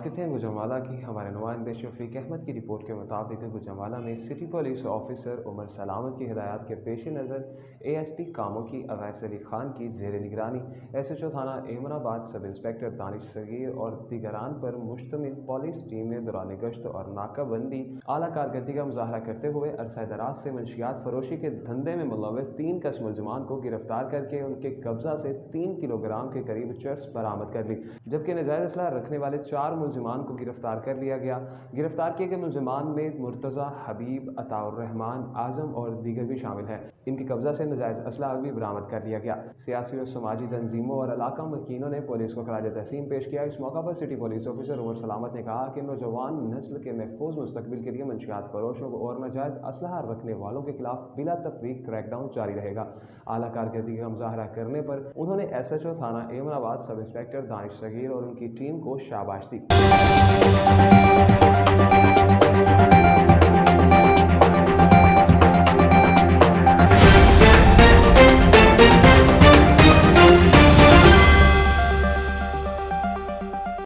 बात हैं गुजरांवाला की। हमारे नुमाइंदे शफीक अहमद की रिपोर्ट के मुताबिक गुजरांवाला में सिटी पुलिस ऑफिसर उमर सलामत की हिदायत के पेश नज़र ASP कामों की अवैस अली खान की जेर निगरानी SHO थाना एमराबाद सब इंस्पेक्टर दानिश सगीर और दीगरान पर मुश्तमिल पुलिस टीम ने दौरान गश्त और नाकाबंदी आला कारकर्दगी का मुजाहरा करते हुए अरसा दराज से मंशियात फरोशी के धंधे में मुलव्वस 3 कश मुलजमान को गिरफ्तार करके उनके कब्जा से 3 किलोग्राम के करीब चर्स बरामद कर ली, जबकि नाजायज असला रखने वाले 4 मुलजमान को गिरफ्तार कर लिया गया। गिरफ्तार किए गए मुलजमान में मुर्तज़ा, हबीब, अताउर रहमान, आजम और दीगर भी शामिल हैं। इनके कब्जा से नाजायज असला भी बरामद कर लिया गया। सियासी और समाजी तंजीमों और इलाका मकीनों ने पुलिस को खराज तहसीन पेश किया। इस मौका पर सिटी पुलिस ऑफिसर उमर सलामत ने कहा कि नौजवान नस्ल के महफूज मुस्तकबिल के लिए मंशियात फरोशों और नाजायज असलहा रखने वालों के खिलाफ बिला तफरीक क्रैकडाउन जारी रहेगा। आला कारकर्दगी का मुजाहरा करने पर उन्होंने SHO थाना एमराबाद सब इंस्पेक्टर दानिश सगीर और उनकी टीम को शाबाश दी।